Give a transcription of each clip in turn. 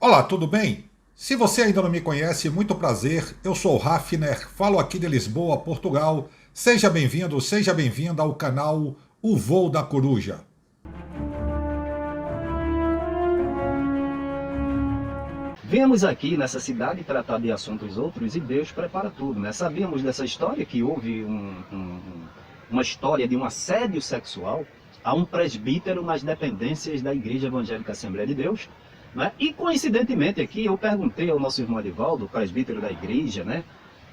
Olá, tudo bem? Se você ainda não me conhece, muito prazer. Eu sou o Hafner, falo aqui de Lisboa, Portugal. Seja bem-vindo, seja bem-vinda ao canal O Voo da Coruja. Viemos aqui nessa cidade tratar de assuntos outros e Deus prepara tudo, né? Sabíamos dessa história que houve uma história de um assédio sexual a um presbítero nas dependências da Igreja Evangélica Assembleia de Deus, né? E coincidentemente aqui eu perguntei ao nosso irmão Edivaldo, presbítero da igreja, né,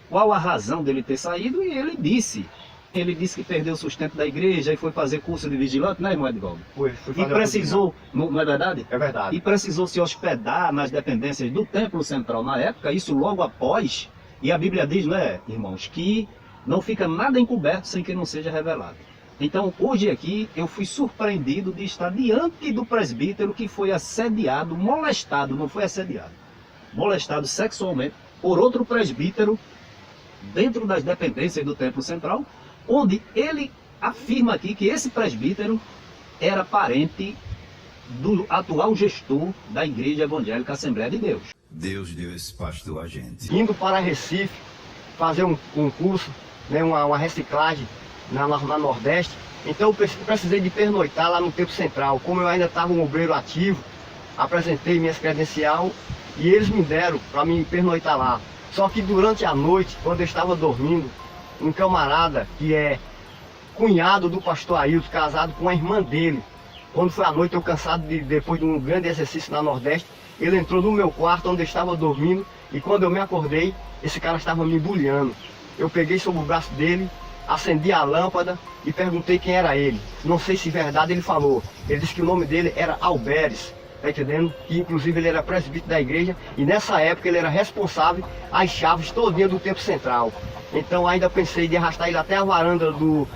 qual a razão dele ter saído, e ele disse que perdeu o sustento da igreja e foi fazer curso de vigilante, né, irmão Edvaldo? Fui E fazer precisou, não é verdade? É verdade. E precisou se hospedar nas dependências do Templo Central na época, isso logo após. E a Bíblia diz, né, irmãos, que não fica nada encoberto sem que não seja revelado. Então, hoje aqui, eu fui surpreendido de estar diante do presbítero que foi assediado, molestado, não foi assediado, molestado sexualmente por outro presbítero dentro das dependências do Templo Central, onde ele afirma aqui que esse presbítero era parente do atual gestor da Igreja Evangélica Assembleia de Deus. Deus deu esse pastor a gente. Indo para Recife, fazer um curso, né, uma reciclagem na Nordeste. Então eu precisei de pernoitar lá no Templo Central. Como eu ainda estava um obreiro ativo, apresentei minhas credencial e eles me deram para me pernoitar lá. Só que durante a noite, quando eu estava dormindo, um camarada que é cunhado do pastor Ailton, casado com a irmã dele. Quando foi à noite, eu cansado depois de um grande exercício na Nordeste, ele entrou no meu quarto onde eu estava dormindo e quando eu me acordei, esse cara estava me bulhando. Eu peguei sobre o braço dele, acendi a lâmpada e perguntei quem era ele. Não sei se é verdade, ele falou. Ele disse que o nome dele era Alberes, tá entendendo? Que inclusive ele era presbítero da igreja e nessa época ele era responsável às chaves todinha do Templo Central. Então ainda pensei de arrastar ele até a varanda do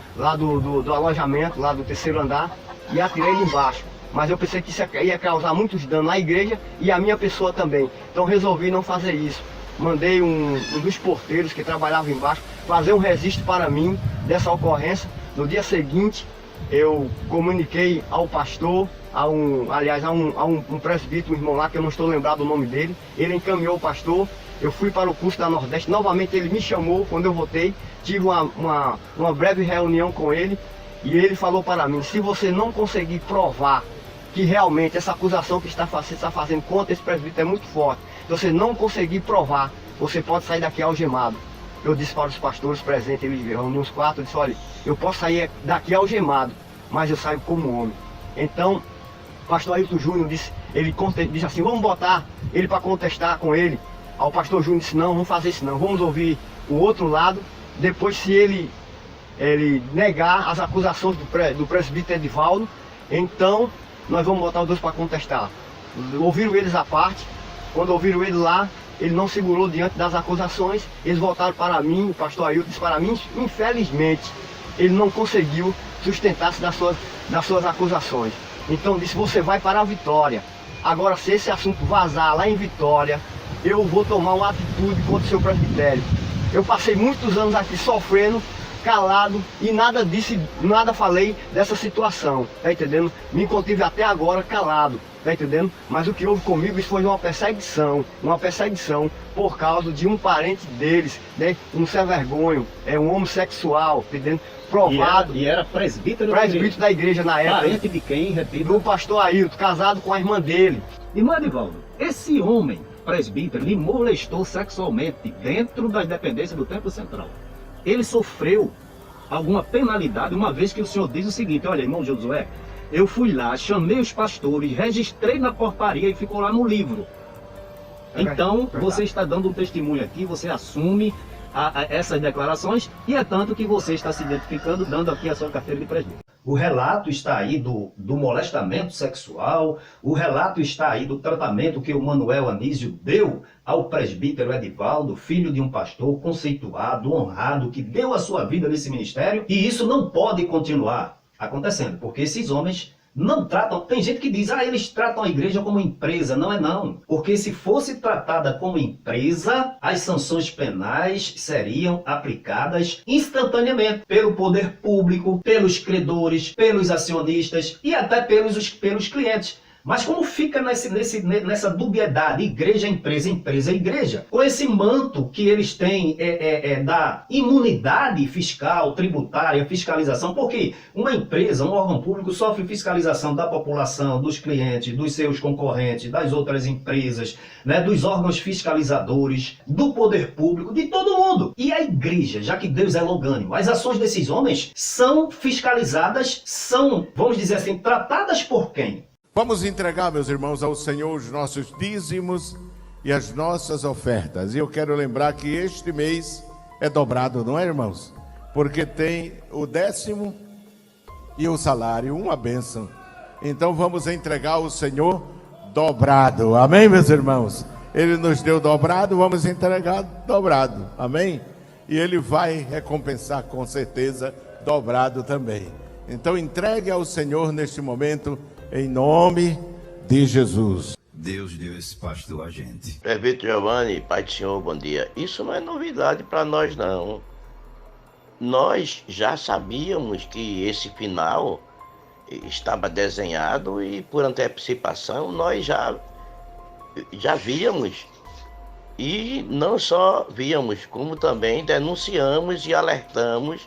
alojamento, lá do terceiro andar, e atirei ele embaixo. Mas eu pensei que isso ia causar muitos danos na igreja e a minha pessoa também. Então resolvi não fazer isso. Mandei um dos porteiros que trabalhava embaixo fazer um registro para mim dessa ocorrência. No dia seguinte eu comuniquei ao pastor, a um presbítero, um irmão lá que eu não estou lembrado o nome dele. Ele encaminhou o pastor. Eu fui para o curso da Nordeste, novamente ele me chamou quando eu voltei, tive uma breve reunião com ele e ele falou para mim, se você não conseguir provar que realmente essa acusação que está fazendo contra esse presbítero é muito forte, se você não conseguir provar, você pode sair daqui algemado. Eu disse para os pastores presentes, eles reuniram uns quatro, eu disse, olha, eu posso sair daqui algemado, mas eu saio como homem. Então, o pastor Ailton Júnior disse assim, vamos botar ele para contestar com ele. Aí o pastor Júnior disse, não, vamos fazer isso não, vamos ouvir o outro lado, depois se ele negar as acusações do presbítero Edivaldo, então nós vamos botar os dois para contestar. Ouviram eles à parte, quando ouviram ele lá, ele não segurou diante das acusações, eles voltaram para mim, o pastor Ailton disse para mim, infelizmente, ele não conseguiu sustentar-se das suas acusações. Então disse, você vai para a Vitória. Agora se esse assunto vazar lá em Vitória, eu vou tomar uma atitude contra o seu presbitério. Eu passei muitos anos aqui sofrendo, calado, e nada disse, nada falei dessa situação, tá entendendo? Me contive até agora calado, tá entendendo? Mas o que houve comigo, isso foi uma perseguição por causa de um parente deles, né? Um sem vergonho, um homossexual, tá entendendo? Provado. E era presbítero da igreja na época. Parente de quem, repita? Do pastor Ailton, casado com a irmã dele. Irmão Edivaldo, esse homem presbítero lhe molestou sexualmente dentro das dependências do Templo Central. Ele sofreu alguma penalidade, uma vez que o senhor diz o seguinte, olha, irmão Josué, eu fui lá, chamei os pastores, registrei na portaria e ficou lá no livro. Então, você está dando um testemunho aqui, você assume essas declarações e é tanto que você está se identificando, dando aqui a sua carteira de presbítero. O relato está aí do molestamento sexual, o relato está aí do tratamento que o Manuel Anísio deu ao presbítero Edivaldo, filho de um pastor conceituado, honrado, que deu a sua vida nesse ministério, e isso não pode continuar acontecendo, porque esses homens não tratam, tem gente que diz, eles tratam a igreja como empresa, não é não. Porque se fosse tratada como empresa, as sanções penais seriam aplicadas instantaneamente pelo poder público, pelos credores, pelos acionistas e até pelos clientes. Mas como fica nessa dubiedade, igreja, empresa, empresa, igreja, com esse manto que eles têm da imunidade fiscal, tributária, fiscalização, porque uma empresa, um órgão público sofre fiscalização da população, dos clientes, dos seus concorrentes, das outras empresas, né, dos órgãos fiscalizadores, do poder público, de todo mundo. E a igreja, já que Deus é longânimo, as ações desses homens são fiscalizadas, são, vamos dizer assim, tratadas por quem? Vamos entregar, meus irmãos, ao Senhor os nossos dízimos e as nossas ofertas. E eu quero lembrar que este mês é dobrado, não é, irmãos? Porque tem o 10º e o salário, uma bênção. Então vamos entregar ao Senhor dobrado. Amém, meus irmãos? Ele nos deu dobrado, vamos entregar dobrado. Amém? E Ele vai recompensar com certeza dobrado também. Então entregue ao Senhor neste momento, em nome de Jesus. Deus deu esse pastor a gente. Presbítero Giovanni, Pai do Senhor, bom dia. Isso não é novidade para nós, não. Nós já sabíamos que esse final estava desenhado e por antecipação nós já víamos. E não só víamos, como também denunciamos e alertamos.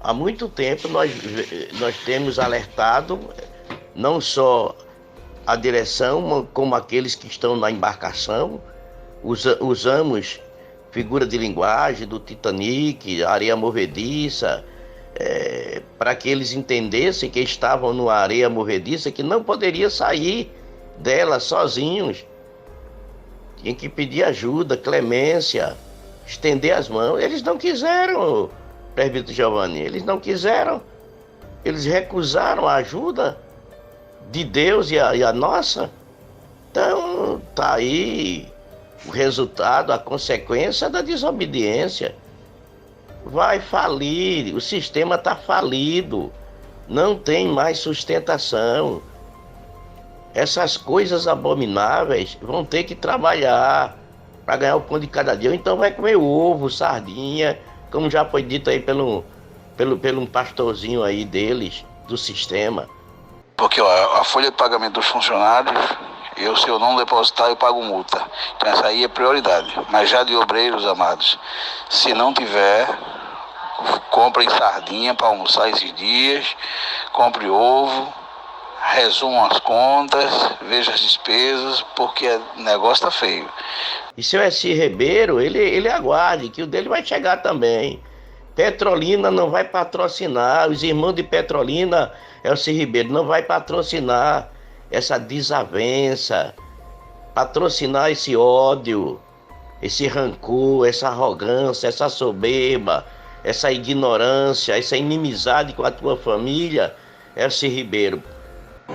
Há muito tempo nós temos alertado não só a direção, como aqueles que estão na embarcação. Usamos figura de linguagem do Titanic, areia movediça, para que eles entendessem que estavam numa areia movediça, que não poderia sair dela sozinhos. Tinha que pedir ajuda, clemência, estender as mãos. Eles não quiseram, presbítero Giovanni, eles não quiseram. Eles recusaram a ajuda de Deus e a nossa. Então, está aí o resultado, a consequência da desobediência. Vai falir, o sistema está falido, não tem mais sustentação. Essas coisas abomináveis vão ter que trabalhar para ganhar o pão de cada dia. Então vai comer ovo, sardinha, como já foi dito aí pelo um pastorzinho aí deles, do sistema. Porque ó, a folha de pagamento dos funcionários, se eu não depositar, eu pago multa. Então essa aí é prioridade. Mas já de obreiros, amados, se não tiver, comprem sardinha para almoçar esses dias, compre ovo, resumam as contas, veja as despesas, porque o negócio tá feio. E seu S. Ribeiro, ele aguarde, que o dele vai chegar também. Petrolina não vai patrocinar, os irmãos de Petrolina, Elci Ribeiro, não vai patrocinar essa desavença, patrocinar esse ódio, esse rancor, essa arrogância, essa soberba, essa ignorância, essa inimizade com a tua família, Elci Ribeiro.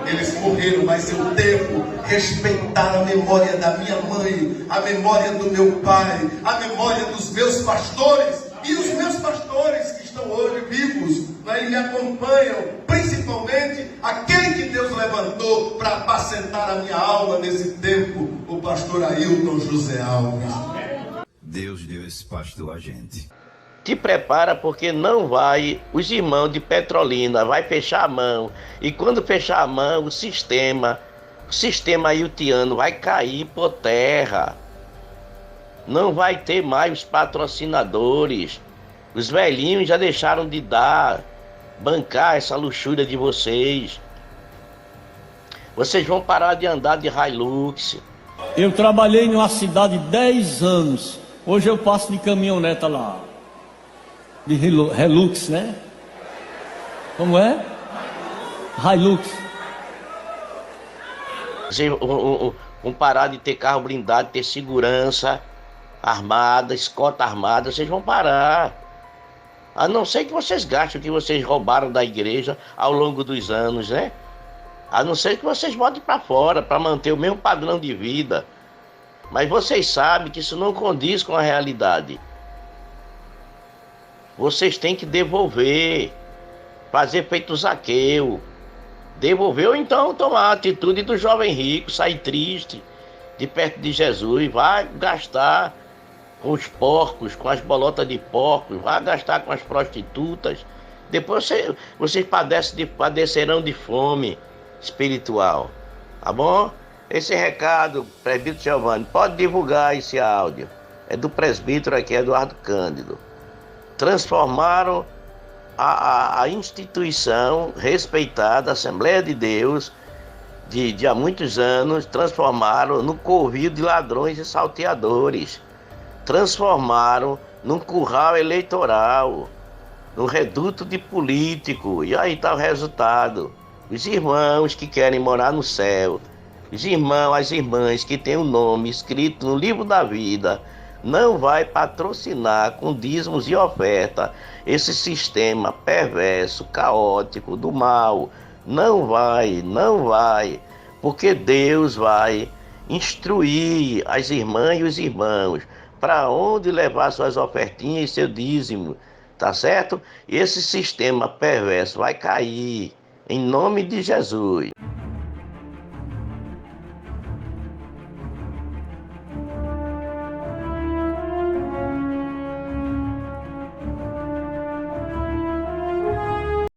Eles morreram, mas eu devo respeitar a memória da minha mãe, a memória do meu pai, a memória dos meus pastores e os meus pastores que estão hoje vivos, né, e me acompanham, principalmente aquele que Deus levantou para apacentar a minha alma nesse tempo, o pastor Ailton José Alves. Deus deu esse pastor a gente. Te prepara, porque não vai, os irmãos de Petrolina vai fechar a mão, e quando fechar a mão, o sistema ailtiano vai cair por terra. Não vai ter mais os patrocinadores. Os velhinhos já deixaram de bancar essa luxúria de vocês. Vocês vão parar de andar de Hilux. Eu trabalhei numa cidade 10 anos. Hoje eu passo de caminhoneta lá. De Hilux, né? Como é? Hilux. Vocês vão parar de ter carro blindado, ter segurança armada, escolta armada. Vocês vão parar. A não ser que vocês gastem o que vocês roubaram da igreja ao longo dos anos, né? A não ser que vocês botem para fora para manter o mesmo padrão de vida. Mas vocês sabem que isso não condiz com a realidade. Vocês têm que devolver, fazer feito Zaqueu, devolver ou então tomar a atitude do jovem rico, sair triste de perto de Jesus, vai gastar com os porcos, com as bolotas de porcos, vai gastar com as prostitutas, depois vocês padecerão de fome espiritual. Tá bom? Esse recado, presbítero Giovanni, pode divulgar esse áudio. É do presbítero aqui, Eduardo Cândido. Transformaram a instituição respeitada, a Assembleia de Deus, de há muitos anos, transformaram no covil de ladrões e salteadores. Transformaram num curral eleitoral, num reduto de político. E aí está o resultado. Os irmãos que querem morar no céu, os irmãos, as irmãs que têm o nome escrito no livro da vida, não vai patrocinar com dízimos e oferta esse sistema perverso, caótico, do mal. Não vai, porque Deus vai instruir as irmãs e os irmãos para onde levar suas ofertinhas e seu dízimo, tá certo? Esse sistema perverso vai cair, em nome de Jesus.